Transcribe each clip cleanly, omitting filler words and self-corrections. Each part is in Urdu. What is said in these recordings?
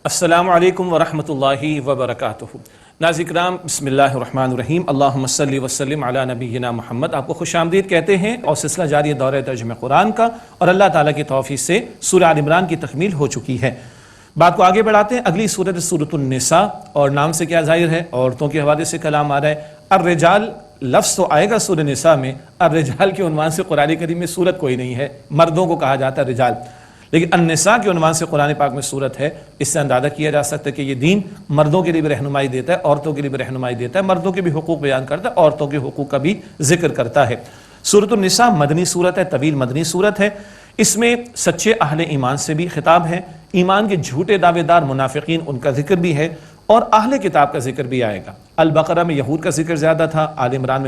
السلام علیکم ورحمۃ اللہ وبرکاتہ۔ ناظرین کرام، بسم اللہ الرحمن الرحیم، اللہم صلی وسلم علی نبینا محمد۔ آپ کو خوش آمدید کہتے ہیں اور سلسلہ جاری ہے دورہ ترجمہ قرآن کا، اور اللہ تعالیٰ کی توفیق سے سورہ آل عمران کی تکمیل ہو چکی ہے۔ بات کو آگے بڑھاتے ہیں، اگلی سورت سورۃ النساء، اور نام سے کیا ظاہر ہے، عورتوں کے حوالے سے کلام آ رہا ہے۔ الرجال لفظ تو آئے گا سورہ نساء میں، الرجال کے عنوان سے قرآن کریم میں سورت کوئی نہیں ہے، مردوں کو کہا جاتا ہے رجال، لیکن النساء کے عنوان سے قرآن پاک میں صورت ہے۔ اس سے اندازہ کیا جا سکتا ہے کہ یہ دین مردوں کے لیے بھی رہنمائی دیتا ہے، عورتوں کے لیے بھی رہنمائی دیتا ہے، مردوں کے بھی حقوق بیان کرتا ہے، عورتوں کے حقوق کا بھی ذکر کرتا ہے۔ سورۃ النساء مدنی صورت ہے، طویل مدنی صورت ہے۔ اس میں سچے اہل ایمان سے بھی خطاب ہے، ایمان کے جھوٹے دعوے دار منافقین ان کا ذکر بھی ہے، اور اہل کتاب کا ذکر بھی آئے گا۔ البقرہ میں یہود کا ذکر زیادہ تھا، آل عمران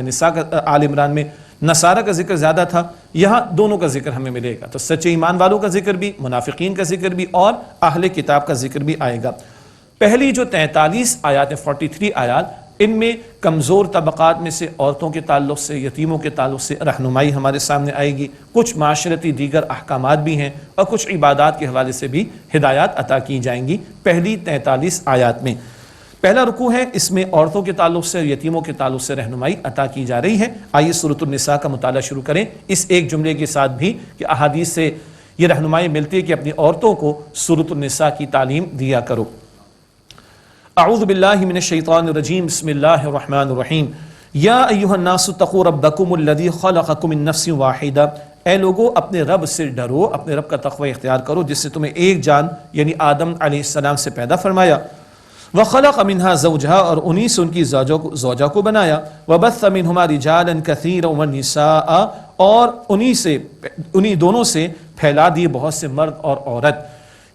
میں نصارہ کا ذکر زیادہ تھا، یہاں دونوں کا ذکر ہمیں ملے گا۔ تو سچے ایمان والوں کا ذکر بھی، منافقین کا ذکر بھی، اور اہل کتاب کا ذکر بھی آئے گا۔ پہلی جو 43 آیات 43 آیات، ان میں کمزور طبقات میں سے عورتوں کے تعلق سے، یتیموں کے تعلق سے رہنمائی ہمارے سامنے آئے گی۔ کچھ معاشرتی دیگر احکامات بھی ہیں، اور کچھ عبادات کے حوالے سے بھی ہدایات عطا کی جائیں گی پہلی 43 آیات میں۔ پہلا رکوع ہے، اس میں عورتوں کے تعلق سے، یتیموں کے تعلق سے رہنمائی عطا کی جا رہی ہے۔ آئیے سورۃ النساء کا مطالعہ شروع کریں، اس ایک جملے کے ساتھ بھی کہ احادیث سے یہ رہنمائی ملتی ہے کہ اپنی عورتوں کو سورۃ النساء کی تعلیم دیا کرو۔ اعوذ باللہ من الشیطان الرجیم، بسم اللہ الرحمن الرحیم۔ یا ایھا الناس اتقوا ربکم الذی خلقکم من نفس واحدہ، اے لوگو اپنے رب سے ڈرو، اپنے رب کا تقوی اختیار کرو جس سے تمہیں ایک جان یعنی آدم علیہ السلام سے پیدا فرمایا۔ وَخَلَقَ مِنْهَا زَوْجَهَا، اور انہی سے ان کی زوجہ کو بنایا۔ وَبَثَّ مِنْهُمَا رِجَالًا كَثِيرًا وَالنِّسَاءَ، اور انہی دونوں سے پھیلا دیے بہت سے مرد اور عورت۔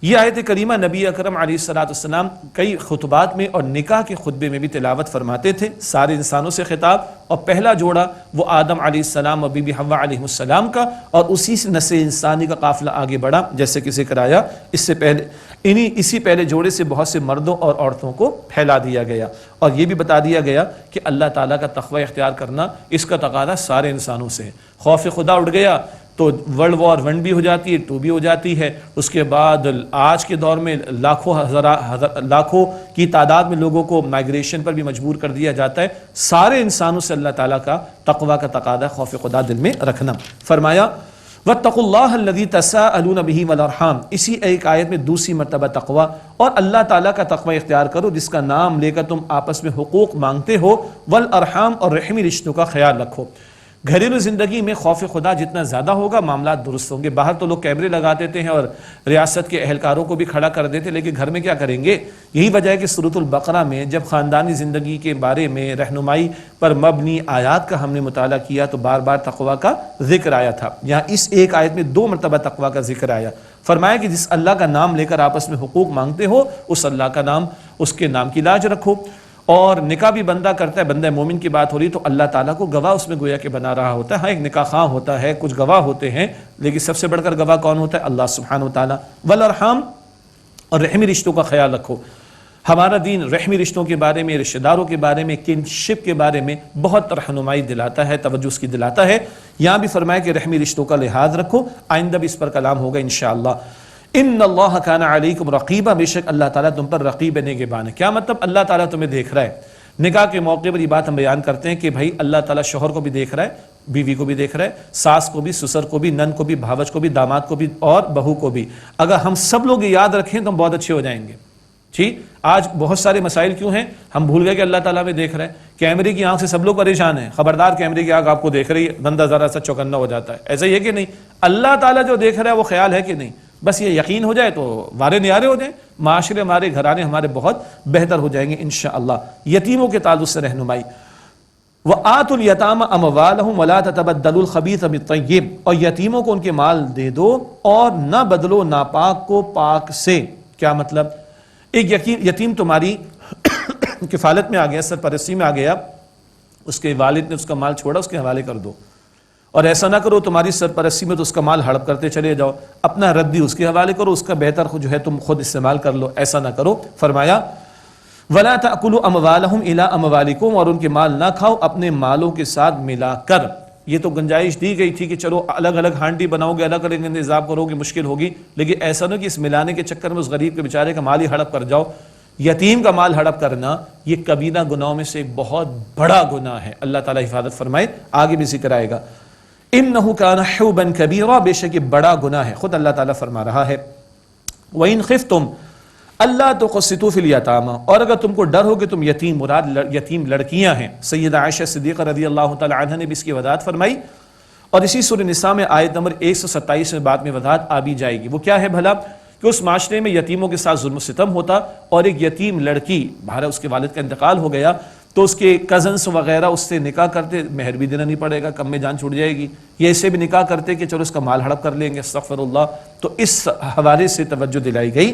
یہ آیت کریمہ نبی اکرم علیہ السلام کئی خطبات میں اور نکاح کے خطبے میں بھی تلاوت فرماتے تھے، سارے انسانوں سے خطاب، اور پہلا جوڑا وہ آدم علیہ السلام اور بی بی حوا علیہ السلام کا، اور اسی سے نسل انسانی کا قافلہ آگے بڑھا، جیسے کہ ذکر آیا اس سے پہلے اسی پہلے جوڑے سے بہت سے مردوں اور عورتوں کو پھیلا دیا گیا، اور یہ بھی بتا دیا گیا کہ اللہ تعالیٰ کا تقوی اختیار کرنا، اس کا تقاضا سارے انسانوں سے ہے۔ خوف خدا اٹھ گیا تو ورلڈ وار 1 بھی ہو جاتی ہے، 2 بھی ہو جاتی ہے، اس کے بعد آج کے دور میں لاکھوں کی تعداد میں لوگوں کو مائگریشن پر بھی مجبور کر دیا جاتا ہے۔ سارے انسانوں سے اللہ تعالیٰ کا تقوی کا تقاضا، خوف خدا دل میں رکھنا۔ فرمایا وَاتَّقُوا اللَّهَ الَّذِي تَسَاءَلُونَ بِهِ وَالْأَرْحَامَ، اسی ایک آیت میں دوسری مرتبہ تقوی، اور اللہ تعالیٰ کا تقوی اختیار کرو جس کا نام لے کر تم آپس میں حقوق مانگتے ہو، والارحام، اور رحمی رشتوں کا خیال رکھو۔ گھریلو زندگی میں خوف خدا جتنا زیادہ ہوگا معاملات درست ہوں گے۔ باہر تو لوگ کیمرے لگا دیتے ہیں اور ریاست کے اہلکاروں کو بھی کھڑا کر دیتے، لیکن گھر میں کیا کریں گے؟ یہی وجہ ہے کہ سورۃ البقرہ میں جب خاندانی زندگی کے بارے میں رہنمائی پر مبنی آیات کا ہم نے مطالعہ کیا تو بار بار تقوی کا ذکر آیا تھا۔ یہاں اس ایک آیت میں 2 مرتبہ تقوی کا ذکر آیا۔ فرمایا کہ جس اللہ کا نام لے کر آپس میں حقوق مانگتے ہو، اس اللہ کا نام، اس کے نام کی لاج رکھو۔ اور نکاح بھی بندہ کرتا ہے، بندہ مومن کی بات ہو رہی تو اللہ تعالیٰ کو گواہ اس میں گویا کہ بنا رہا ہوتا ہے۔ ہاں، ایک نکاح خواہ ہوتا ہے، کچھ گواہ ہوتے ہیں، لیکن سب سے بڑھ کر گواہ کون ہوتا ہے؟ اللہ سبحانہ وتعالیٰ۔ والارحام، اور رحمی رشتوں کا خیال رکھو۔ ہمارا دین رحمی رشتوں کے بارے میں، رشتہ داروں کے بارے میں، کنشپ کے بارے میں بہت رہنمائی دلاتا ہے، توجہ اس کی دلاتا ہے۔ یہاں بھی فرمایا کہ رحمی رشتوں کا لحاظ رکھو، آئندہ بھی اس پر کلام ہوگا انشاءاللہ۔ ان اللہ کان علیکم رقیبا، بے شک اللہ تعالیٰ تم پر رقیب نگہبان ہے۔ کیا مطلب؟ اللہ تعالیٰ تمہیں دیکھ رہا ہے۔ نکاح کے موقع پر یہ بات ہم بیان کرتے ہیں کہ بھائی اللہ تعالیٰ شوہر کو بھی دیکھ رہا ہے، بیوی کو بھی دیکھ رہا ہے، ساس کو بھی، سسر کو بھی، نن کو بھی، بھاوج کو بھی، داماد کو بھی، اور بہو کو بھی۔ اگر ہم سب لوگ یاد رکھیں تو ہم بہت اچھے ہو جائیں گے۔ ٹھیک، آج بہت سارے مسائل کیوں ہیں؟ ہم بھول گئے کہ اللہ تعالیٰ میں دیکھ رہا ہے۔ کیمرے کی آنکھ سے سب لوگ پریشان ہیں، خبردار کیمرے کی آنکھ آپ کو دیکھ رہی ہے، بندہ ذرا سا چوکنا ہو جاتا ہے۔ ایسا ہی ہے کہ نہیں؟ اللہ تعالیٰ جو دیکھ رہا ہے وہ خیال ہے کہ نہیں؟ بس یہ یقین ہو جائے تو وارے نیارے ہو جائیں، معاشرے ہمارے گھرانے ہمارے بہت بہتر ہو جائیں گے انشاءاللہ۔ یتیموں کے تعلق سے رہنمائی، وَآتُوا الْيَتَامَ أَمْوَالَهُمْ وَلَا تَتَبَدَّلُوا الْخَبِيثَ بِالطَّيِّبِ، اور یتیموں کو ان کے مال دے دو اور نہ بدلو ناپاک کو پاک سے۔ کیا مطلب؟ ایک یتیم تمہاری کفالت میں آ گیا، سرپرستی میں آ گیا، اس کے والد نے اس کا مال چھوڑا، اس کے حوالے کر دو، اور ایسا نہ کرو تمہاری سرپرستی میں تو اس کا مال ہڑپ کرتے چلے جاؤ، اپنا ردی اس کے حوالے کرو، اس کا بہتر جو ہے تم خود استعمال کر لو، ایسا نہ کرو۔ فرمایا وَلَا تَأْكُلُوا أَمْوَالَهُمْ إِلَىٰ أَمْوَالِكُمْ، اور ان کے مال نہ کھاؤ اپنے مالوں کے ساتھ ملا کر۔ یہ تو گنجائش دی گئی تھی کہ چلو الگ الگ ہانڈی بناؤ گے، الگ الگ انتظام کرو گے، مشکل ہوگی، لیکن ایسا نہ کہ اس ملانے کے چکر میں اس غریب کے بیچارے کا مال ہی ہڑپ کر جاؤ۔ یتیم کا مال ہڑپ کرنا یہ کبیرہ گناہوں میں سے ایک بہت بڑا گناہ ہے، اللہ تعالیٰ حفاظت فرمائے، آگے بھی ذکر آئے گا۔ انہ کان حوبا کبیرا، بے شک یہ بڑا گناہ ہے، خود اللہ تعالیٰ فرما رہا ہے۔ وَإِنْ خِفْتُمْ اللہ تقسطوا فی الیتامی، اور اگر تم کو ڈر ہو کہ تم یتیم، مراد یتیم لڑکیاں ہیں، سیدہ عائشہ صدیقہ رضی اللہ تعالی عنہ نے بھی اس کی وضاحت فرمائی، اور اسی سورہ نساء میں آیت نمبر 127 میں بعد میں وضاحت آ بھی جائے گی۔ وہ کیا ہے بھلا کہ اس معاشرے میں یتیموں کے ساتھ ظلم و ستم ہوتا، اور ایک یتیم لڑکی، بہرحال اس کے والد کا انتقال ہو گیا تو اس کے کزنس وغیرہ اس سے نکاح کرتے، مہر بھی دینا نہیں پڑے گا، کم میں جان چھوٹ جائے گی، یہ اسے بھی نکاح کرتے کہ چلو اس کا مال ہڑپ کر لیں گے، استغفر اللہ، تو اس حوالے سے توجہ دلائی گئی۔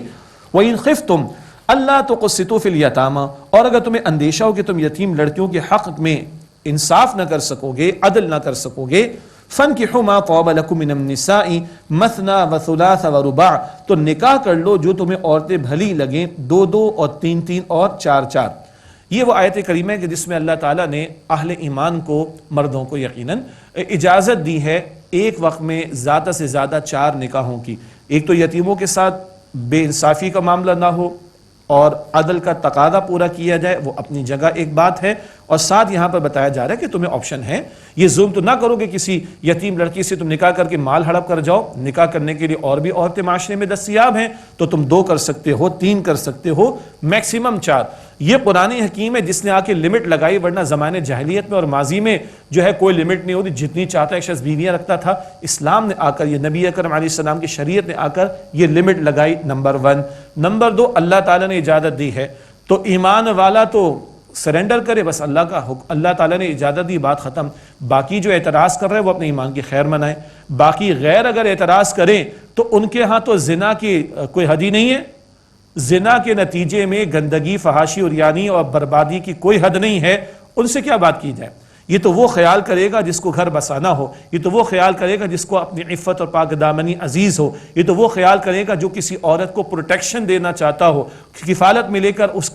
وَإِنْ خِفْتُمْ اللہ تقسطوا فی الیتامی، اور اگر تمہیں اندیشہ ہو کہ تم یتیم لڑکیوں کے حق میں انصاف نہ کر سکو گے، عدل نہ کر سکو گے، فَانْكِحُوا مَا طَابَ لَكُم مِّنَ النِّسَاءِ مَثْنَىٰ وَثُلَاثَ وَرُبَاعَ، تو نکاح کر لو جو تمہیں عورتیں بھلی لگیں، دو دو اور تین تین اور چار چار۔ یہ وہ آیت کریمہ ہے کہ جس میں اللہ تعالیٰ نے اہل ایمان کو، مردوں کو یقیناً اجازت دی ہے ایک وقت میں زیادہ سے زیادہ 4 نکاحوں کی۔ ایک تو یتیموں کے ساتھ بے انصافی کا معاملہ نہ ہو اور عدل کا تقاضا پورا کیا جائے، وہ اپنی جگہ ایک بات ہے، اور ساتھ یہاں پر بتایا جا رہا ہے کہ تمہیں آپشن ہے، یہ ظلم تو نہ کرو کہ کسی یتیم لڑکی سے تم نکاح کر کے مال ہڑپ کر جاؤ، نکاح کرنے کے لیے اور بھی عورتیں معاشرے میں دستیاب ہیں، تو تم 2 کر سکتے ہو، 3 کر سکتے ہو، میکسیمم 4۔ یہ قرآن حکیم ہے جس نے آ کے لمٹ لگائی، ورنہ زمانے جاہلیت میں اور ماضی میں جو ہے کوئی لمٹ نہیں ہوتی، جتنی چاہتا ایک شخص بیویاں رکھتا تھا۔ اسلام نے آ کر، یہ نبی اکرم علیہ السلام کی شریعت نے آ کر یہ لمٹ لگائی، نمبر 1۔ نمبر 2، اللہ تعالیٰ نے اجازت دی ہے تو ایمان والا تو سرنڈر کرے، بس اللہ کا حکم، اللہ تعالیٰ نے اجازت دی، بات ختم۔ باقی جو اعتراض کر رہے ہیں وہ اپنے ایمان کی خیر منائیں، باقی غیر اگر اعتراض کریں تو ان کے ہاں تو زنا کی کوئی حد ہی نہیں ہے، زنا کے نتیجے میں گندگی، فحاشی اور یعنی اور بربادی کی کوئی حد نہیں ہے، ان سے کیا بات کی جائے؟ یہ تو وہ خیال کرے گا جس کو گھر بسانا ہو، یہ تو وہ خیال کرے گا جس کو اپنی عفت اور پاک دامنی عزیز ہو، یہ تو وہ خیال کرے گا جو کسی عورت کو پروٹیکشن دینا چاہتا ہو، کفالت میں لے کر اس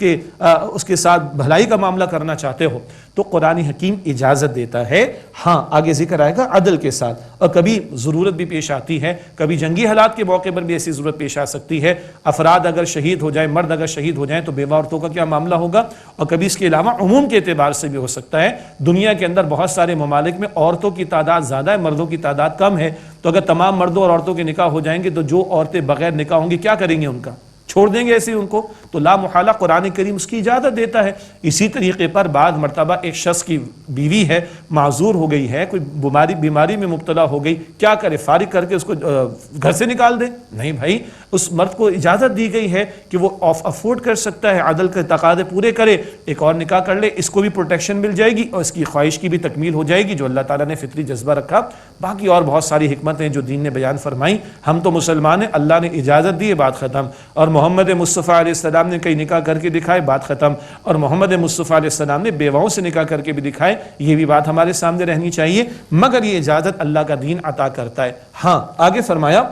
کے ساتھ بھلائی کا معاملہ کرنا چاہتے ہو۔ تو قرآن حکیم اجازت دیتا ہے، ہاں آگے ذکر آئے گا عدل کے ساتھ، اور کبھی ضرورت بھی پیش آتی ہے، کبھی جنگی حالات کے موقع پر بھی ایسی ضرورت پیش آ سکتی ہے، افراد اگر شہید ہو جائیں، مرد اگر شہید ہو جائیں تو بیوہ عورتوں کا کیا معاملہ ہوگا، اور کبھی اس کے علاوہ عموم کے اعتبار سے بھی ہو سکتا ہے۔ دنیا کے اندر بہت سارے ممالک میں عورتوں کی تعداد زیادہ ہے، مردوں کی تعداد کم ہے، تو اگر تمام مردوں اور عورتوں کے نکاح ہو جائیں گے تو جو عورتیں بغیر نکاح ہوں گی کیا کریں گے؟ ان کا چھوڑ دیں گے ایسے ہی ان کو، تو لا محالہ قرآن کریم اس کی اجازت دیتا ہے۔ اسی طریقے پر بعض مرتبہ ایک شخص کی بیوی ہے، معذور ہو گئی ہے، کوئی بیماری میں مبتلا ہو گئی، کیا کرے؟ فارغ کر کے اس کو گھر سے نکال دے؟ نہیں بھائی، اس مرد کو اجازت دی گئی ہے کہ وہ افورڈ کر سکتا ہے، عدل کے تقاضے پورے کرے، ایک اور نکاح کر لے، اس کو بھی پروٹیکشن مل جائے گی اور اس کی خواہش کی بھی تکمیل ہو جائے گی جو اللہ تعالیٰ نے فطری جذبہ رکھا۔ باقی اور بہت ساری حکمتیں جو دین نے بیان فرمائیں، ہم تو مسلمان ہیں، اللہ نے اجازت دی ہے، بات ختم۔ اور محمد مصطفیٰ علیہ السلام نے کئی نکاح کر کے دکھائے، بات ختم۔ اور محمد مصطفیٰ علیہ السلام نے بیواؤں سے نکاح کر کے بھی دکھائے، یہ بھی بات ہمارے سامنے رہنی چاہیے، مگر یہ اجازت اللہ کا دین عطا کرتا ہے۔ ہاں آگے فرمایا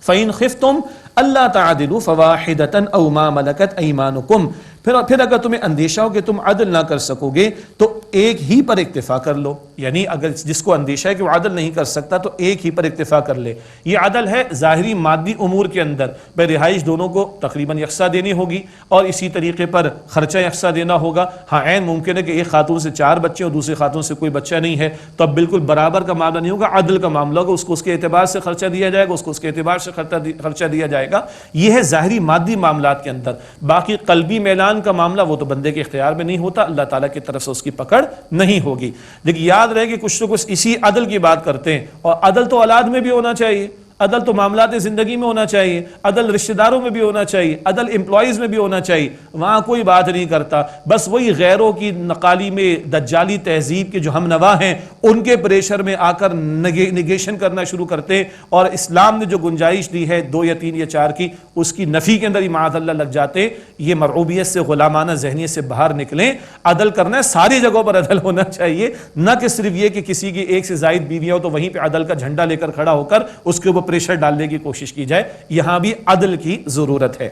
فَإِنْ خِفْتُمْ أَلَّا تَعْدِلُوا فَوَاحِدَةً أَوْ مَا مَلَكَتْ أَيْمَانُكُمْ، پھر اگر تمہیں اندیشہ ہو کہ تم عدل نہ کر سکو گے تو ایک ہی پر اکتفا کر لو، یعنی اگر جس کو اندیشہ ہے کہ وہ عدل نہیں کر سکتا تو ایک ہی پر اکتفا کر لے۔ یہ عدل ہے ظاہری مادی امور کے اندر، بے رہائش دونوں کو تقریباً یکساں دینی ہوگی اور اسی طریقے پر خرچہ یکساں دینا ہوگا۔ ہاں عین ممکن ہے کہ ایک خاتون سے 4 بچے اور دوسرے خاتون سے کوئی بچہ نہیں ہے، تو اب بالکل برابر کا معاملہ نہیں ہوگا، عدل کا معاملہ ہوگا، اس کو اس کے اعتبار سے خرچہ دیا جائے گا، اس کو اس کے اعتبار سے خرچہ دیا جائے گا۔ یہ ہے ظاہری مادی معاملات کے اندر۔ باقی قلبی میلان کا معاملہ وہ تو بندے کے اختیار میں نہیں ہوتا، اللہ تعالیٰ کی طرف سے اس کی پکڑ نہیں ہوگی۔ لیکن یاد رہے کہ کچھ تو کچھ اسی عدل کی بات کرتے ہیں، اور عدل تو اولاد میں بھی ہونا چاہیے، عدل تو معاملات زندگی میں ہونا چاہیے، عدل رشتہ داروں میں بھی ہونا چاہیے، عدل امپلائیز میں بھی ہونا چاہیے، وہاں کوئی بات نہیں کرتا۔ بس وہی غیروں کی نقالی میں دجالی تہذیب کے جو ہم نوا ہیں ان کے پریشر میں آ کر نگیشن کرنا شروع کرتے ہیں، اور اسلام نے جو گنجائش دی ہے 2 یا 3 یا 4 کی، اس کی نفی کے اندر ہی معاذ اللہ لگ جاتے ہیں۔ یہ مرعوبیت سے، غلامانہ ذہنیت سے باہر نکلیں، عدل کرنا ہے، ساری جگہوں پر عدل ہونا چاہیے، نہ کہ صرف یہ کہ کسی کی 1 سے زائد بیویاں ہو تو وہیں پہ عدل کا جھنڈا لے کر کھڑا ہو کر اس کے اوپر پریشر ڈالنے کی کوشش کی جائے، یہاں بھی عدل کی ضرورت ہے۔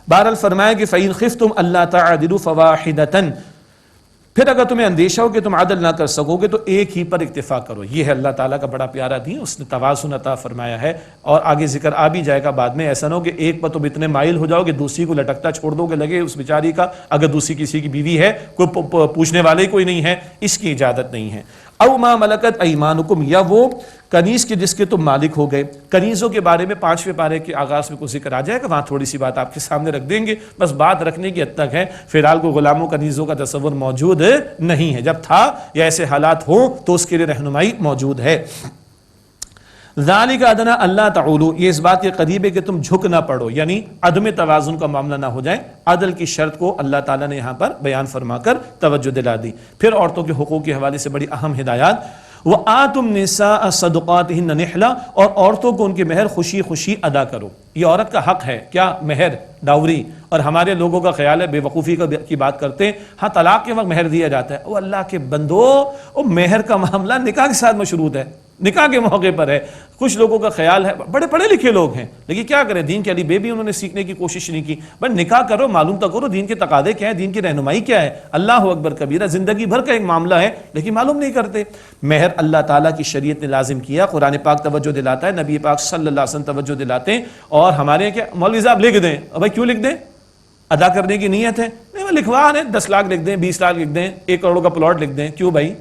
بہرحال فرمایا کہ فَإِنْ خِفْتُمْ أَلَّا تَعْدِلُوا فَوَاحِدَةً، پھر اگر تمہیں اندیشہ ہو کہ تم عدل نہ کر سکو گے تو ایک ہی پر اکتفا کرو. یہ ہے اللہ تعالیٰ کا بڑا پیارا دین, اس نے توازن عطا فرمایا ہے. اور آگے ذکر آ بھی جائے گا بعد میں. ایسا نہ ہو کہ ایک پر تم اتنے مائل ہو جاؤ کہ دوسری کو لٹکتا چھوڑ دو کہ لگے اس بیچاری کا, اگر دوسری کسی کی بیوی ہے کوئی پوچھنے والے کوئی نہیں ہے, اس کی اجازت نہیں ہے. او ما ملکت ایمانکم, یا وہ کنیز کے جس کے تم مالک ہو گئے. کنیزوں کے بارے میں 5ویں پارے کے آغاز میں کچھ ذکر آ جائے گا, وہاں تھوڑی سی بات آپ کے سامنے رکھ دیں گے, بس بات رکھنے کی حد تک ہے. فی الحال کو غلاموں کنیزوں کا تصور موجود نہیں ہے, جب تھا یا ایسے حالات ہوں تو اس کے لیے رہنمائی موجود ہے. ذالک ادنی اللہ تعولوا, یہ اس بات کے قریب ہے کہ تم جھک نہ پڑو, یعنی عدم توازن کا معاملہ نہ ہو جائے. عدل کی شرط کو اللہ تعالیٰ نے یہاں پر بیان فرما کر توجہ دلا دی. پھر عورتوں کے حقوق کے حوالے سے بڑی اہم ہدایات. وآتوا النساء صدقاتهن نحلا, اور عورتوں کو ان کے مہر خوشی خوشی ادا کرو. یہ عورت کا حق ہے, کیا مہر, ڈاوری. اور ہمارے لوگوں کا خیال ہے, بے وقوفی کی بات کرتے ہیں, ہاں طلاق کے وقت مہر دیا جاتا ہے. وہ اللہ کے بندو, وہ مہر کا معاملہ نکاح کے ساتھ مشروط ہے, نکاح کے موقع پر ہے. کچھ لوگوں کا خیال ہے, بڑے پڑھے لکھے لوگ ہیں لیکن کیا کریں, دین کے علی بے بھی انہوں نے سیکھنے کی کوشش نہیں کی. بس نکاح کرو, معلوم تو کرو دین کے تقاضے کیا ہیں, دین کی رہنمائی کیا ہے. اللہ اکبر کبیرہ, زندگی بھر کا ایک معاملہ ہے لیکن معلوم نہیں کرتے. مہر اللہ تعالیٰ کی شریعت نے لازم کیا, قرآن پاک توجہ دلاتا ہے, نبی پاک صلی اللہ علیہ وسلم توجہ دلاتے ہیں. اور ہمارے کیا مولوی صاحب لکھ دیں, بھائی کیوں لکھ دیں, ادا کرنے کی نیت ہے, نہیں لکھوا دیں, 10 لاکھ لکھ دیں, 20 لاکھ لکھ دیں, 1 کروڑ کا پلاٹ لکھ دیں, کیوں بھائی,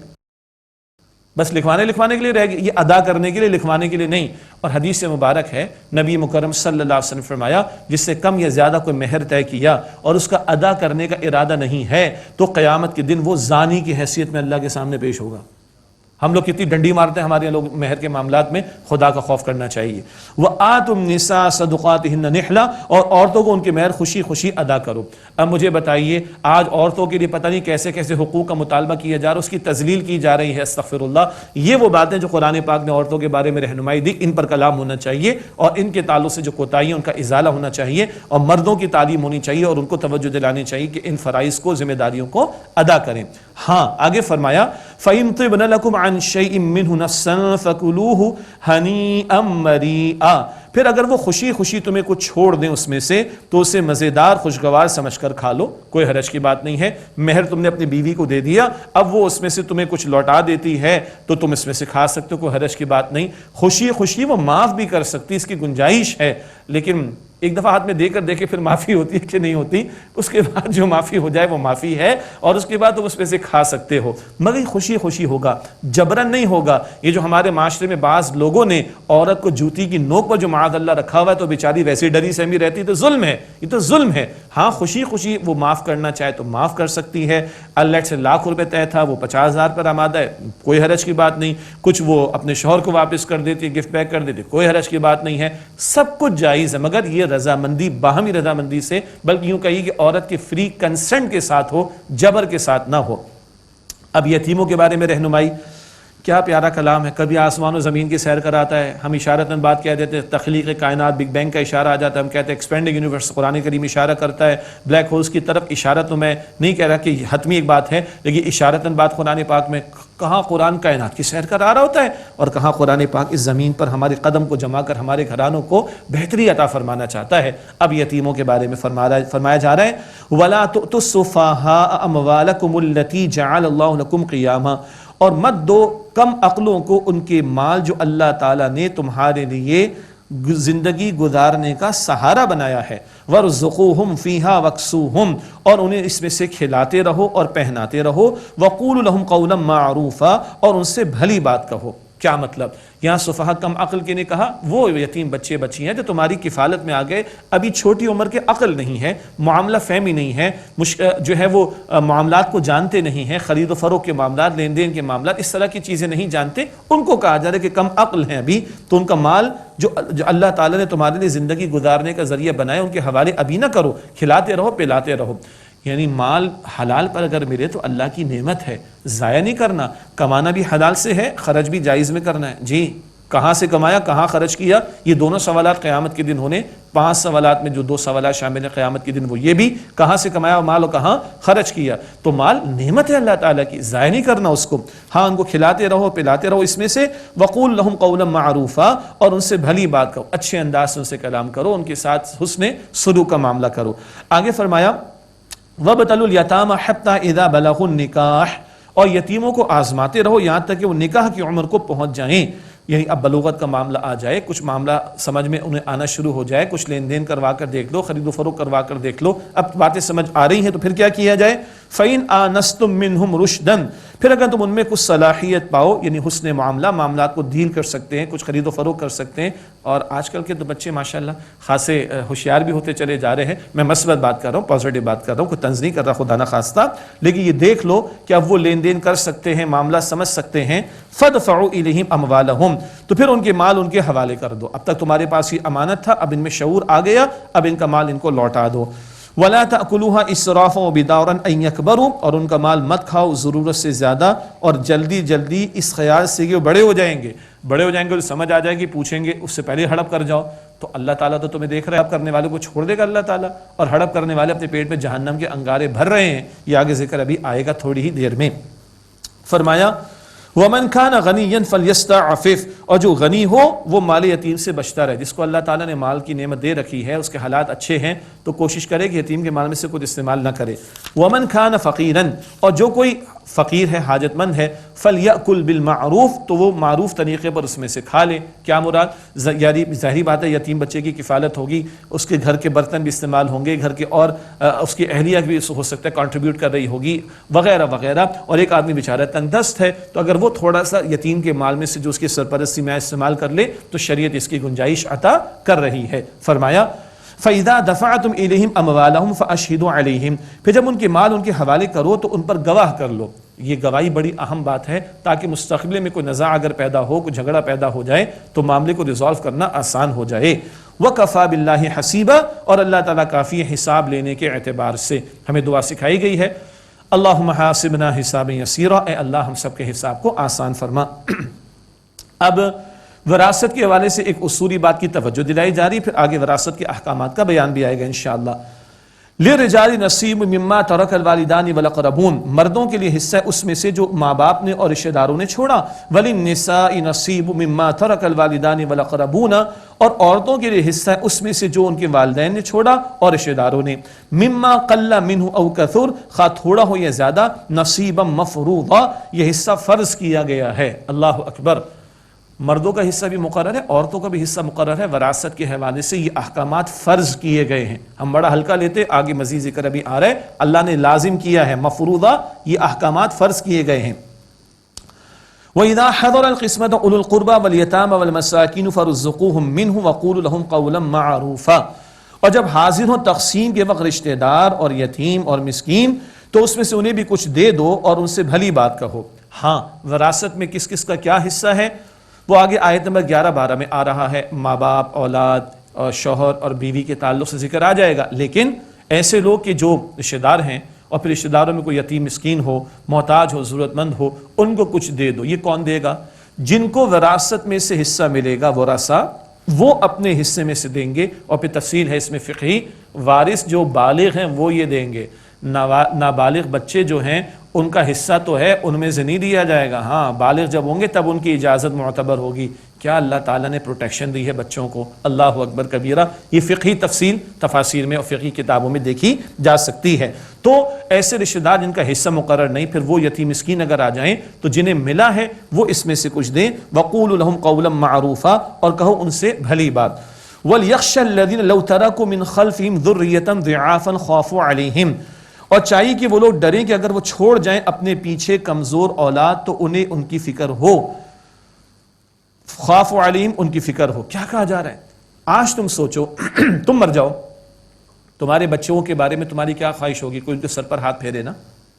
بس لکھوانے کے لیے رہ گئی, یہ ادا کرنے کے لیے, لکھوانے کے لیے نہیں. اور حدیث سے مبارک ہے, نبی مکرم صلی اللہ علیہ وسلم فرمایا, جس سے کم یا زیادہ کوئی مہر طے کیا اور اس کا ادا کرنے کا ارادہ نہیں ہے تو قیامت کے دن وہ زانی کی حیثیت میں اللہ کے سامنے پیش ہوگا. ہم لوگ کتنی ڈنڈی مارتے ہیں ہمارے لوگ مہر کے معاملات میں, خدا کا خوف کرنا چاہیے. وآتوا النساء صدقاتهن نحلا, اور عورتوں کو ان کے مہر خوشی خوشی ادا کرو. اب مجھے بتائیے, آج عورتوں کے لیے پتہ نہیں کیسے کیسے حقوق کا مطالبہ کیا جا رہا ہے, اس کی تذلیل کی جا رہی ہے, استغفر اللہ. یہ وہ باتیں جو قرآن پاک نے عورتوں کے بارے میں رہنمائی دی, ان پر کلام ہونا چاہیے, اور ان کے تعلق سے جو کوتاہی ان کا ازالہ ہونا چاہیے, اور مردوں کی تعلیم ہونی چاہیے, اور ان کو توجہ دلانی چاہیے کہ ان فرائض کو, ذمہ داریوں کو ادا کریں. ہاں آگے فرمایا, فَإِن طِبْنَ لَكُمْ عَنْ شَيْءٍ مِّنْهُ نَفْسًا فَكُلُوهُ هَنِيئًا مَرِيئًا, پھر اگر وہ خوشی خوشی تمہیں کچھ چھوڑ دیں اس میں سے تو اسے مزیدار خوشگوار سمجھ کر کھا لو, کوئی حرج کی بات نہیں ہے. مہر تم نے اپنی بیوی کو دے دیا, اب وہ اس میں سے تمہیں کچھ لوٹا دیتی ہے تو تم اس میں سے کھا سکتے ہو, کوئی حرج کی بات نہیں. خوشی خوشی وہ معاف بھی کر سکتی, اس کی گنجائش ہے, لیکن ایک دفعہ ہاتھ میں دے کر دیکھے پھر معافی ہوتی ہے کہ نہیں ہوتی, اس کے بعد جو معافی ہو جائے وہ معافی ہے, اور اس کے بعد تم اس میں سے کھا سکتے ہو, مگر خوشی خوشی ہوگا, جبرن نہیں ہوگا. یہ جو ہمارے معاشرے میں بعض لوگوں نے عورت کو جوتی کی نوک پر جو معاذ اللہ رکھا ہوا ہے تو بیچاری ویسی ڈری سہمی رہتی, تو ظلم ہے, یہ تو ظلم ہے. ہاں خوشی خوشی وہ معاف کرنا چاہے تو معاف کر سکتی ہے. اللہ سے ₹1,00,000 طے تھا, وہ 50,000 پر آمادہ ہے, کوئی حرج کی بات نہیں. کچھ وہ اپنے شوہر کو واپس کر دیتی ہے, گفٹ بیک کر دیتی, کوئی حرج کی بات نہیں ہے. سب کچھ جائز ہے, مگر یہ رضامندی, باہمی رضامندی سے, بلکہ یوں کہیے کہ عورت کے فری کنسنٹ کے ساتھ ہو, جبر کے ساتھ نہ ہو. اب یتیموں کے بارے میں رہنمائی, کیا پیارا کلام ہے. کبھی آسمان و زمین کی سیر کراتا ہے, ہم اشارتاً بات کہہ دیتے ہیں, تخلیق کائنات, بگ بینگ کا اشارہ آ جاتا ہے, ہم کہتے ہیں ایکسپینڈنگ یونیورس, قرآن کریم اشارہ کرتا ہے بلیک ہولز کی طرف. اشارہ تو میں نہیں کہہ رہا کہ حتمی ایک بات ہے, لیکن اشارتاً بات قرآن پاک میں, کہاں قرآن کائنات کی سیر کرا رہا ہوتا ہے اور کہاں قرآن پاک اس زمین پر ہمارے قدم کو جما کر ہمارے گھرانوں کو بہتری عطا فرمانا چاہتا ہے. اب یتیموں کے بارے میں فرمایا جا رہا ہے, وَلَا تُؤْتُوا السُّفَهَاءَ أَمْوَالَكُمُ الَّتِي جَعَلَ اللَّهُ لَكُمْ قِيَامًا, اور مت دو کم عقلوں کو ان کے مال جو اللہ تعالیٰ نے تمہارے لیے زندگی گزارنے کا سہارا بنایا ہے. وَارْزُقُوهُمْ فِيهَا وَاكْسُوهُمْ, اور انہیں اس میں سے کھلاتے رہو اور پہناتے رہو. وَقُولُوا لَهُمْ قَوْلًا مَعْرُوفًا, اور ان سے بھلی بات کہو. کیا مطلب, یہاں صفحہ کم عقل کے نے کہا, وہ یتیم بچے بچی ہیں جو تمہاری کفالت میں آ گئے, ابھی چھوٹی عمر کے, عقل نہیں ہے, معاملہ فہمی نہیں ہے, جو ہے وہ معاملات کو جانتے نہیں ہیں, خرید و فروخت کے معاملات, لین دین کے معاملات, اس طرح کی چیزیں نہیں جانتے, ان کو کہا جا رہا ہے کہ کم عقل ہیں ابھی, تو ان کا مال جو اللہ تعالیٰ نے تمہارے لیے زندگی گزارنے کا ذریعہ بنائے ان کے حوالے ابھی نہ کرو, کھلاتے رہو پلاتے رہو. یعنی مال حلال پر اگر ملے تو اللہ کی نعمت ہے, ضائع نہیں کرنا. کمانا بھی حلال سے ہے, خرچ بھی جائز میں کرنا ہے. جی کہاں سے کمایا, کہاں خرچ کیا, یہ دونوں سوالات قیامت کے دن ہونے. 5 سوالات میں جو 2 سوالات شامل ہیں قیامت کے دن, وہ یہ بھی کہاں سے کمایا مال اور کہاں خرچ کیا. تو مال نعمت ہے اللہ تعالیٰ کی, ضائع نہیں کرنا اس کو. ہاں ان کو کھلاتے رہو پلاتے رہو اس میں سے. وَقُولْ لَهُمْ قَوْلًا مَعْرُوفًا, اور ان سے بھلی بات کہو, اچھے انداز سے ان سے کلام کرو, ان کے ساتھ حسن سلوک کا معاملہ کرو. آگے فرمایا وَابْتَلُوا الْيَتَامَ حَتَّى إِذَا بَلَغُوا النِّكَاحَ، اور یتیموں کو آزماتے رہو یہاں تک کہ وہ نکاح کی عمر کو پہنچ جائیں، یعنی اب بلوغت کا معاملہ آ جائے، کچھ معاملہ سمجھ میں انہیں آنا شروع ہو جائے، کچھ لین دین کروا کر دیکھ لو، خرید و فروخت کروا کر دیکھ لو، اب باتیں سمجھ آ رہی ہیں تو پھر کیا کیا جائے؟ فَإِنْ آنَسْتُم مِّنْهُمْ رُشْدًا، پھر اگر تم ان میں کچھ صلاحیت پاؤ، یعنی حسن معاملات کو ڈیل کر سکتے ہیں، کچھ خرید و فروخت کر سکتے ہیں، اور آج کل کے تو بچے ماشاءاللہ خاصے ہوشیار بھی ہوتے چلے جا رہے ہیں، میں مثبت بات کر رہا ہوں، پازیٹیو بات کر رہا ہوں، کوئی طنز نہیں کر رہا خدا نخواستہ، لیکن یہ دیکھ لو کہ اب وہ لین دین کر سکتے ہیں، معاملہ سمجھ سکتے ہیں، فَادْفَعُوا إِلَيْهِمْ أَمْوَالَهُمْ، تو پھر ان کے مال ان کے حوالے کر دو، اب تک تمہارے پاس یہ امانت تھا، اب ان میں شعور آ گیا، اب ان کا مال ان کو لوٹا دو۔ وَلَا تَأْكُلُوهَا إِسْرَافًا وَبِدَارًا أَن يَكْبَرُوا، اور ان کا مال مت کھاؤ ضرورت سے زیادہ اور جلدی اس خیال سے کہ وہ بڑے ہو جائیں گے تو سمجھ آ جائے گی، پوچھیں گے، اس سے پہلے ہڑپ کر جاؤ، تو اللہ تعالیٰ تو تمہیں دیکھ رہا ہے، ہڑپ کرنے والے کو چھوڑ دے گا اللہ تعالیٰ، اور ہڑپ کرنے والے اپنے پیٹ میں جہنم کے انگارے بھر رہے ہیں، یہ آگے ذکر ابھی آئے گا تھوڑی ہی دیر میں۔ فرمایا وَمَنْ كَانَ غَنِيًّا فَلْيَسْتَعْفِفْ، اور جو غنی ہو وہ مال یتیم سے بچتا رہے، جس کو اللہ تعالیٰ نے مال کی نعمت دے رکھی ہے، اس کے حالات اچھے ہیں تو کوشش کرے کہ یتیم کے مال میں سے کچھ استعمال نہ کرے۔ وَمَنْ كَانَ فَقِيرًا، اور جو کوئی فقیر ہے، حاجت مند ہے، فَلْيَأْكُلْ بِالْمَعْرُوفِ، تو وہ معروف طریقے پر اس میں سے کھا لے۔ کیا مراد؟ یعنی ظاہری بات ہے یتیم بچے کی کفالت ہوگی، اس کے گھر کے برتن بھی استعمال ہوں گے، گھر کے اور اس کی اہلیہ بھی ہو سکتا ہے کنٹریبیوٹ کر رہی ہوگی وغیرہ وغیرہ، اور ایک آدمی بیچارہ تندرست ہے تو اگر وہ تھوڑا سا یتیم کے مال میں سے جو اس کی سرپرستی میں استعمال کر لے تو شریعت اس کی گنجائش عطا کر رہی ہے۔ فرمایا فَإِذَا دَفَعْتُمْ إِلَيْهِمْ أَمْوَالَهُمْ فَأَشْهِدُوا عَلَيْهِمْ، پھر جب ان کے مال ان کے حوالے کرو تو ان پر گواہ کر لو۔ یہ گواہی بڑی اہم بات ہے تاکہ مستقبل میں کوئی نزاع اگر پیدا ہو، کوئی جھگڑا پیدا ہو جائے تو معاملے کو ریزالو کرنا آسان ہو جائے۔ وَكَفَى بِاللَّهِ حَسِيبًا، اور اللہ تعالیٰ کافی ہے حساب لینے کے اعتبار سے۔ ہمیں دعا سکھائی گئی ہے اللہم حاسبنا حسابا یسیرا، اے اللہ ہم سب کے حساب کو آسان فرما۔ اب وراثت کے حوالے سے ایک اصولی بات کی توجہ دلائی جا رہی، پھر آگے وراثت کے احکامات کا بیان بھی آئے گا انشاءاللہ۔ لِلرِّجَالِ نَصِیبٌ مِّمَّا تَرَکَ الْوَالِدَانِ وَالْأَقْرَبُونَ، مردوں کے لیے حصہ ہے اس میں سے جو ماں باپ نے اور رشتہ داروں نے چھوڑا۔ وَلِلنِّسَاءِ نَصِیبٌ مِّمَّا تَرَکَ الْوَالِدَانِ وَالْأَقْرَبُونَ، اور عورتوں کے لیے حصہ ہے اس میں سے جو ان کے والدین نے چھوڑا اور رشتہ داروں نے۔ مِمَّا قَلَّ مِنْهُ أَوْ كَثُرَ، خواہ تھوڑا ہو یا زیادہ، نَصِیبًا مَفْرُوضًا، یہ حصہ فرض کیا گیا ہے۔ اللہ اکبر، مردوں کا حصہ بھی مقرر ہے، عورتوں کا بھی حصہ مقرر ہے، وراثت کے حوالے سے یہ احکامات فرض کیے گئے ہیں۔ ہم بڑا ہلکا لیتے، آگے مزید ذکر ابھی آ رہا ہے، اللہ نے لازم کیا ہے، مفروضہ، یہ احکامات فرض کیے گئے ہیں۔ وَإِذَا حَضَرَ الْقِسْمَةَ أُولُو الْقُرْبَى وَالْيَتَامَى وَالْمَسَاكِينُ فَارْزُقُوهُم مِّنْهُ وَقُولُوا لَهُمْ قَوْلًا مَّعْرُوفًا، اور جب حاضر ہوں تقسیم کے وقت رشتہ دار اور یتیم اور مسکین تو اس میں سے انہیں بھی کچھ دے دو اور ان سے بھلی بات کہو۔ ہاں، وراثت میں کس کس کا کیا حصہ ہے وہ آگے آیت نمبر 11-12 میں آ رہا ہے، ماں باپ، اولاد اور شوہر اور بیوی کے تعلق سے ذکر آ جائے گا، لیکن ایسے لوگ کہ جو رشتہ دار ہیں اور پھر رشتہ داروں میں کوئی یتیم مسکین ہو، محتاج ہو، ضرورت مند ہو، ان کو کچھ دے دو۔ یہ کون دے گا؟ جن کو وراثت میں سے حصہ ملے گا، ورثہ، وہ اپنے حصے میں سے دیں گے، اور پھر تفصیل ہے اس میں فقہی، وارث جو بالغ ہیں وہ یہ دیں گے، نابالغ بچے جو ہیں ان کا حصہ تو ہے، ان میں سے نہیں دیا جائے گا، ہاں بالغ جب ہوں گے تب ان کی اجازت معتبر ہوگی۔ کیا اللہ تعالیٰ نے پروٹیکشن دی ہے بچوں کو، اللہ اکبر کبیرہ، یہ فقہی تفصیل تفاسیر میں اور فقہی کتابوں میں دیکھی جا سکتی ہے۔ تو ایسے رشتہ دار جن کا حصہ مقرر نہیں، پھر وہ یتیم مسکین اگر آ جائیں تو جنہیں ملا ہے وہ اس میں سے کچھ دیں۔ وَقُولُوا لَهُمْ قَوْلًا مَّعْرُوفًا، اور کہو ان سے بھلی بات۔ وَلْيَخْشَ الَّذِينَ لَوْ تَرَكُوا مِنْ خَلْفِهِمْ ذُرِّيَّةً ضِعَافًا خَافُوا عَلَيْهِمْ، اور چاہیے کہ وہ لوگ ڈریں کہ اگر وہ چھوڑ جائیں اپنے پیچھے کمزور اولاد تو انہیں ان کی فکر ہو۔ خوف علیم، ان کی فکر ہو۔ کیا کہا جا رہا ہے؟ آج تم سوچو تم مر جاؤ، تمہارے بچوں کے بارے میں تمہاری کیا خواہش ہوگی؟ کوئی ان کے سر پر ہاتھ پھیرے نا،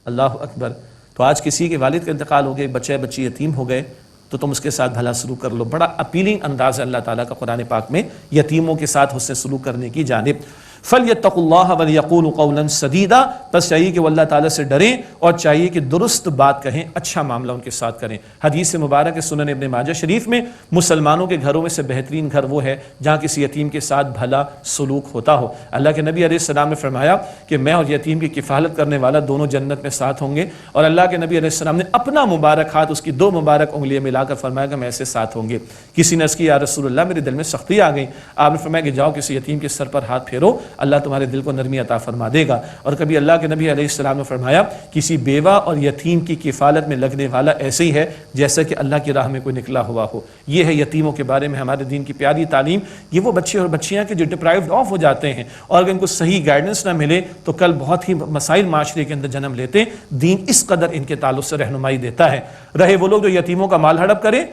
اللہ اکبر۔ تو آج کسی کے والد کا انتقال ہو گیا، بچے بچی یتیم ہو گئے تو تم اس کے ساتھ بھلا سلوک کر لو۔ بڑا اپیلنگ انداز ہے اللہ تعالیٰ کا قرآن پاک میں یتیموں کے ساتھ حسن سلوک کرنے کی جانب۔ فَلْيَتَّقُوا اللَّهَ وَلْيَقُولُوا قَوْلًا سَدِيدًا، بس چاہیے کہ وہ اللہ تعالیٰ سے ڈریں اور چاہیے کہ درست بات کہیں، اچھا معاملہ ان کے ساتھ کریں۔ حدیث مبارک سنن ابن ماجہ شریف میں مسلمانوں کے گھروں میں سے بہترین گھر وہ ہے جہاں کسی یتیم کے ساتھ بھلا سلوک ہوتا ہو۔ اللہ کے نبی علیہ السلام نے فرمایا کہ میں اور یتیم کی کفالت کرنے والا دونوں جنت میں ساتھ ہوں گے، اور اللہ کے نبی علیہ السلام نے اپنا مبارک ہاتھ اس کی 2 مبارک انگلیاں ملا کر فرمایا کہ میں ایسے ساتھ ہوں گے۔ کسی نے عرض کی یا رسول اللہ میرے دل میں سختی آ گئی، آپ نے فرمایا کہ جاؤ کسی یتیم کے سر پر ہاتھ پھیرو، اللہ تمہارے دل کو نرمی عطا فرما دے گا۔ اور کبھی اللہ کے نبی علیہ السلام نے فرمایا کسی بیوہ اور یتیم کی کفالت میں لگنے والا ایسے ہی ہے جیسا کہ اللہ کی راہ میں کوئی نکلا ہوا ہو۔ یہ ہے یتیموں کے بارے میں ہمارے دین کی پیاری تعلیم۔ یہ وہ بچے اور بچیاں کہ جو ڈپرائیوڈ آف ہو جاتے ہیں، اور اگر ان کو صحیح گائیڈنس نہ ملے تو کل بہت ہی مسائل معاشرے کے اندر جنم لیتے ہیں۔ دین اس قدر ان کے تعلق سے رہنمائی دیتا ہے۔ رہے وہ لوگ جو یتیموں کا مال ہڑپ کریں،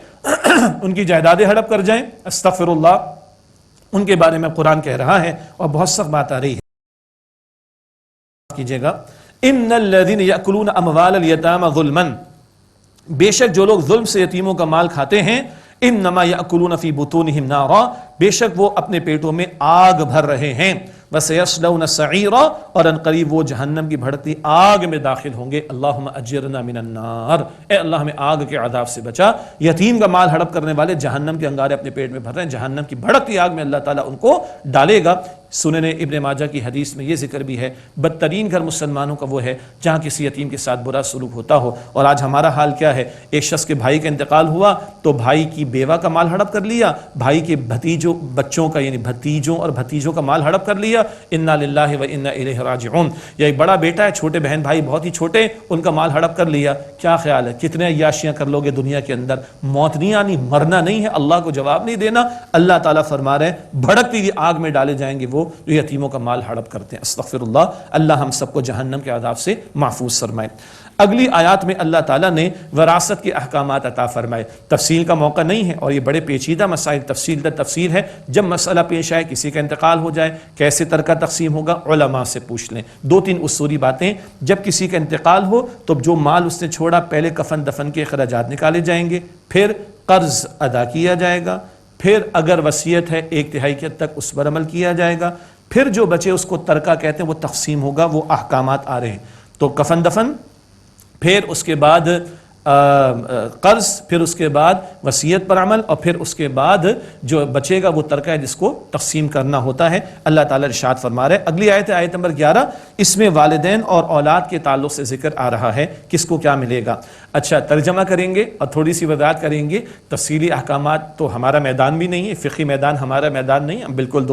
ان کی جائیدادیں ہڑپ کر جائیں، استغفر اللہ، ان کے بارے میں قرآن کہہ رہا ہے اور بہت سخت بات آ رہی ہے۔ کیجئے گا ان الذین یاکلون اموال الیتامی ظلما، بے شک جو لوگ ظلم سے یتیموں کا مال کھاتے ہیں، انما یاکلون فی بطونہم نارا، بے شک وہ اپنے پیٹوں میں آگ بھر رہے ہیں، وسیصلون سعیرا، اور ان قریب وہ جہنم کی بھڑکتی آگ میں داخل ہوں گے۔ اللہم اجرنا من النار، اے اللہ ہمیں آگ کے عذاب سے بچا۔ یتیم کا مال ہڑپ کرنے والے جہنم کے انگارے اپنے پیٹ میں بھر رہے ہیں، جہنم کی بھڑکتی آگ میں اللہ تعالیٰ ان کو ڈالے گا۔ سنن ابن ماجہ کی حدیث میں یہ ذکر بھی ہے، بدترین گھر مسلمانوں کا وہ ہے جہاں کسی یتیم کے ساتھ برا سلوک ہوتا ہو۔ اور آج ہمارا حال کیا ہے؟ ایک شخص کے بھائی کا انتقال ہوا تو بھائی کی بیوہ کا مال ہڑپ کر لیا، بھائی کے بھتیجوں بچوں کا یعنی بھتیجوں اور بھتیجوں کا مال ہڑپ کر لیا۔ انا للہ و انا الیہ راجعون۔ یا ایک بڑا بیٹا ہے، چھوٹے بہن بھائی بہت ہی چھوٹے، ان کا مال ہڑپ کر لیا۔ کیا خیال ہے کتنے عیاشیاں کر لو گے دنیا کے اندر؟ موت نہیں آنی، مرنا نہیں ہے، اللہ کو جواب نہیں دینا۔ اللہ تعالیٰ فرما رہے ہیں بھڑکتی ہوئی آگ میں ڈالے جائیں گے وہ جو یتیموں کا مال ہڑپ کرتے ہیں۔ استغفر اللہ، اللہ ہم سب کو جہنم کے عذاب سے محفوظ فرمائے۔ اگلی آیات میں اللہ تعالیٰ نے وراثت کے احکامات عطا فرمائے۔ تفصیل کا موقع نہیں ہے اور یہ بڑے پیچیدہ مسائل تفصیل در تفصیل ہے۔ جب مسئلہ پیش آئے، کسی کا انتقال ہو جائے، کیسے ترکہ تقسیم ہوگا، علماء سے پوچھ لیں۔ دو تین اصولی باتیں، جب کسی کا انتقال ہو تو جو مال اس نے چھوڑا پہلے کفن دفن کے اخراجات نکالے جائیں گے، پھر قرض ادا کیا جائے گا، پھر اگر وصیت ہے 1/3 کی حد تک اس پر عمل کیا جائے گا، پھر جو بچے اس کو ترکہ کہتے ہیں وہ تقسیم ہوگا۔ وہ احکامات آ رہے ہیں۔ تو کفن دفن، پھر اس کے بعد قرض، پھر اس کے بعد وصیت پر عمل، اور پھر اس کے بعد جو بچے گا وہ ترکہ ہے جس کو تقسیم کرنا ہوتا ہے۔ اللہ تعالیٰ ارشاد فرما رہے ہیں۔ اگلی آیت ہے آیت نمبر 11، اس میں والدین اور اولاد کے تعلق سے ذکر آ رہا ہے کس کو کیا ملے گا۔ اچھا، ترجمہ کریں گے اور تھوڑی سی وضاحت کریں گے۔ تفصیلی احکامات تو ہمارا میدان بھی نہیں ہے، فقہی میدان ہمارا میدان نہیں، ہم بالکل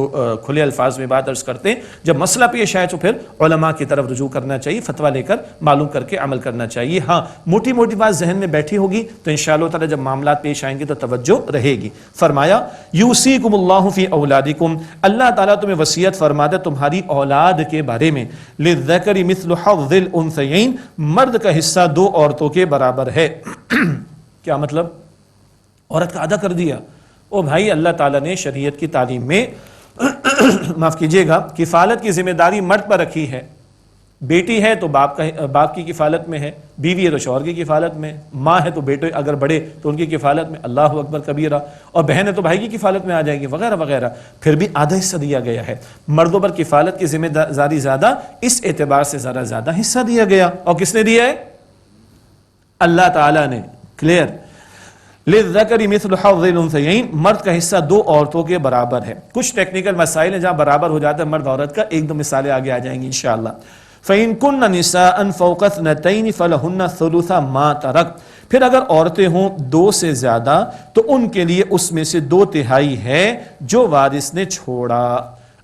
کھلے الفاظ میں بات عرض کرتے ہیں۔ جب مسئلہ پیش آئے تو پھر علماء کی طرف رجوع کرنا چاہیے، فتویٰ لے کر معلوم کر کے عمل کرنا چاہیے۔ ہاں، موٹی موٹی بات ذہن میں بیٹھی ہوگی تو انشاءاللہ تعالی جب معاملات پیش آئیں گے تو توجہ رہے گی۔ فرمایا یوصیکم اللہ فی اولادکم، اللہ تعالیٰ تمہیں وصیت فرماتا ہے تمہاری اولاد کے بارے میں۔ للذکر مثل حظ الانثیین، مرد کا حصہ 2 عورتوں کے برابر ہے۔ کیا مطلب؟ عورت کا آدھا کر دیا؟ او بھائی، اللہ تعالیٰ نے شریعت کی تعلیم میں معاف کیجیے گا کفالت کی ذمہ داری مرد پر رکھی ہے۔ بیٹی ہے تو باپ کی کفالت میں ہے، بیوی ہے تو شوہر کی کفالت میں، ماں ہے تو بیٹے اگر بڑے تو ان کی کفالت میں، اللہ اکبر کبیرہ، اور بہن ہے تو بھائی کی کفالت میں آ جائے گی، وغیرہ وغیرہ۔ پھر بھی آدھا حصہ دیا گیا ہے۔ مردوں پر کفالت کی ذمہ داری زیادہ، اس اعتبار سے ذرا زیادہ حصہ دیا گیا۔ اور کس نے دیا ہے؟ اللہ تعالیٰ نے۔ کلیئر؟ للذکر مثل حظ الانثیین، مرد کا حصہ 2 عورتوں کے برابر ہے۔ کچھ ٹیکنیکل مسائل ہیں جہاں برابر ہو جاتا ہے مرد عورت کا، 1-2 مثالیں آگے آ جائیں گی انشاءاللہ۔ فَإِن كُنَّ نِسَاءً فَوْقَ اثْنَتَيْنِ فَلَهُنَّ ثُلُثَ مَا تَرَكَ، پھر اگر عورتیں ہوں 2 سے زیادہ تو ان کے لیے اس میں سے 2/3 ہے جو وارث نے چھوڑا۔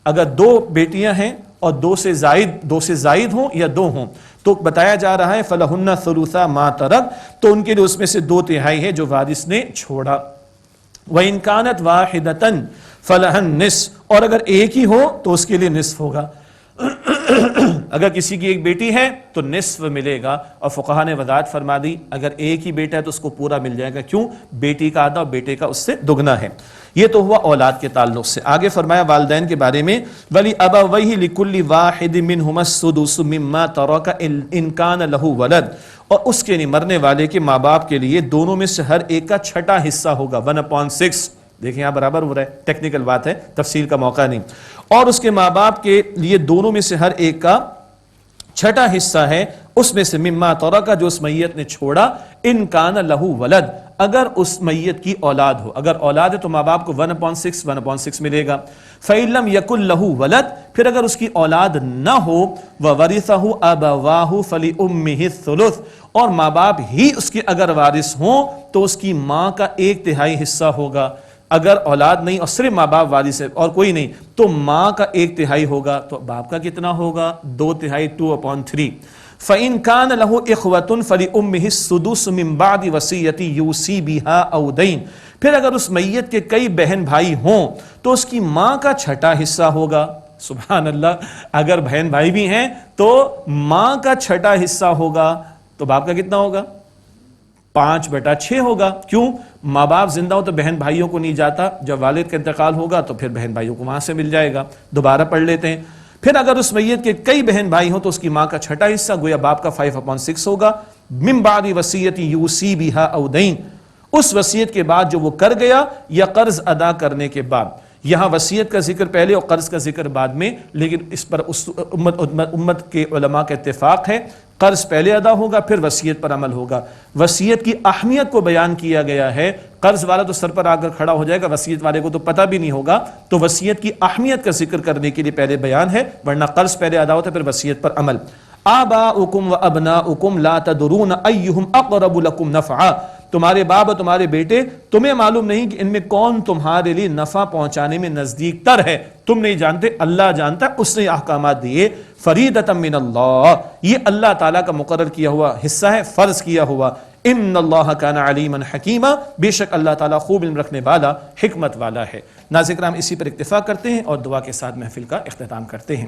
اگر 2 بیٹیاں ہیں اور 2 سے زائد ہوں یا 2 ہوں تو بتایا جا رہا ہے فَلَهُنَّ ثُلُثَ مَا تَرَكَ، تو ان کے لیے اس میں سے 2/3 ہے جو وارث نے چھوڑا۔ وَإِن كَانَتْ وَاحِدَةً فَلَهَا النِّصْفُ، اور اگر ایک ہی ہو تو اس کے لیے نصف ہوگا۔ اگر کسی کی ایک بیٹی ہے تو نصف ملے گا، اور فقہا نے وضاحت فرما دی اگر ایک ہی بیٹا ہے تو اس کو پورا مل جائے گا۔ کیوں؟ بیٹی کا آدھا اور بیٹے کا اس سے دگنا ہے۔ یہ تو ہوا اولاد کے تعلق سے۔ آگے فرمایا والدین کے بارے میں، وَلِأَبَوَيْهِ لِكُلِّ وَاحِدٍ مِّنْهُمَا السُّدُسُ مِمَّا تَرَكَ إِن كَانَ لَهُ وَلَدٌ، اور اس کے مرنے والے کے ماں باپ کے لیے دونوں میں سے ہر ایک کا 6واں حصہ ہوگا، 1/6۔ دیکھیں یہاں برابر ہو رہا ہے، ٹیکنیکل بات ہے، تفصیل کا موقع نہیں۔ اور اس کے ماں باپ کے لیے دونوں میں سے ہر ایک کا 6واں حصہ ہے، اس میں سے مما ترک، جو اس میت نے چھوڑا، ان کان لہو ولد، اگر اس میت کی اولاد ہو۔ اگر اولاد ہے تو ماں باپ کو 1/6 ملے گا۔ فَإِن لَمْ يَكُنْ لَهُ وَلَدٌ، پھر اگر اس کی اولاد نہ ہو، وَوَرِثَهُ أَبَوَاهُ فَلِأُمِّهِ الثُّلُثُ، اور ماں باپ ہی اس کے اگر وارث ہوں تو اس کی ماں کا 1/3 حصہ ہوگا۔ اگر اولاد نہیں اور صرف ماں باپ والد سے اور کوئی نہیں تو ماں کا 1/3 ہوگا، تو باپ کا کتنا ہوگا؟ 2/3 2/3۔ فَإِن كَانَ لَهُ إِخْوَةٌ فَلِأُمِّهِ السُّدُسُ مِن بَعْدِ وَصِيَّةٍ يُوصِي بِهَا أَوْ دَيْنٍ۔ پھر اگر اس میت کے کئی بہن بھائی ہوں تو اس کی ماں کا 6واں حصہ ہوگا۔ سبحان اللہ، اگر بہن بھائی بھی ہیں تو ماں کا 6واں حصہ ہوگا، تو باپ کا کتنا ہوگا؟ 5/6 ہوگا۔ کیوں؟ ماں باپ زندہ ہو تو بہن بھائیوں کو نہیں جاتا، جب والد کا انتقال ہوگا تو پھر بہن بھائیوں کو وہاں سے مل جائے گا۔ دوبارہ پڑھ لیتے ہیں۔ پھر اگر اس میت کے کئی بہن بھائی ہوں تو اس کی ماں کا 6واں حصہ گویا باپ کا 5/6 ہوگا۔ من بعد وصیت یوصی بہا او دین، اس وصیت کے بعد جو وہ کر گیا یا قرض ادا کرنے کے بعد۔ یہاں وصیت کا ذکر پہلے اور قرض کا ذکر بعد میں، لیکن اس پر امت کے علماء کا اتفاق ہے، قرض پہلے ادا ہوگا پھر وصیت پر عمل ہوگا۔ وصیت کی اہمیت کو بیان کیا گیا ہے، قرض والا تو سر پر آ کر کھڑا ہو جائے گا، وصیت والے کو تو پتہ بھی نہیں ہوگا، تو وصیت کی اہمیت کا ذکر کرنے کے لیے پہلے بیان ہے، ورنہ قرض پہلے ادا ہوتا ہے پھر وصیت پر عمل۔ آباؤکم و ابناؤکم لا تدرون ایہم اقرب لکم نفعا، تمہارے باپ اور تمہارے بیٹے تمہیں معلوم نہیں کہ ان میں کون تمہارے لیے نفع پہنچانے میں نزدیک تر ہے، تم نہیں جانتے، اللہ جانتا ہے، اس نے احکامات دیے۔ فریدۃ من اللہ، یہ اللہ تعالیٰ کا مقرر کیا ہوا حصہ ہے، فرض کیا ہوا۔ ان اللہ کان علیما حکیما، بے شک اللہ تعالیٰ خوب علم رکھنے والا، حکمت والا ہے۔ ناظرین کرام، اسی پر اکتفا کرتے ہیں اور دعا کے ساتھ محفل کا اختتام کرتے ہیں۔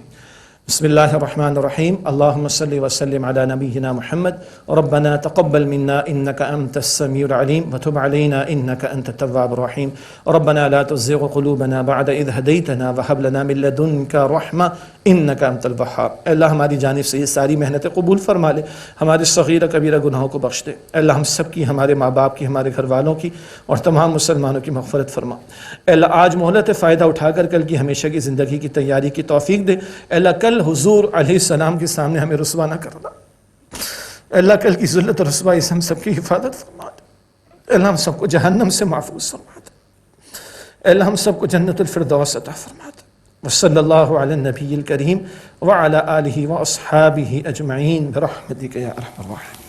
بسم اللہ الرحمن الرحیم، اللہم صلی وسلم علی نبینا محمد، ربنا تقبل منا انک انت السمیع العلیم وتب علینا انک انت التواب الرحیم، ربنا لا تزغ قلوبنا بعد اذ ہدیتنا وہب لنا من لدنک رحمہ انک انت الوہاب۔ اے اللہ ہماری جانب سے یہ ساری محنتیں قبول فرما لے، ہمارے صغیرہ کبیرہ گناہوں کو بخش دے۔ اے اللہ ہم سب کی، ہمارے ماں باپ کی، ہمارے گھر والوں کی اور تمام مسلمانوں کی مغفرت فرما۔ اے اللہ آج مہلت فائدہ اٹھا کر کل کی ہمیشہ کی زندگی کی تیاری کی توفیق دے۔ اے اللہ کل حضور علیہ السلام کے سامنے ہمیں رسوا نہ کرنا۔ اے اللہ کل کی ذلت اور رسوائی سے ہم سب کی حفاظت فرما دے۔ اے اللہ ہم سب کو جہنم سے محفوظ فرما دے۔ اے اللہ ہم سب کو جنت الفردوس عطا فرما دے۔ وصلی اللہ علی النبی الکریم وعلی آلہ واصحابہ اجمعین برحمتک یا ارحم الراحمین۔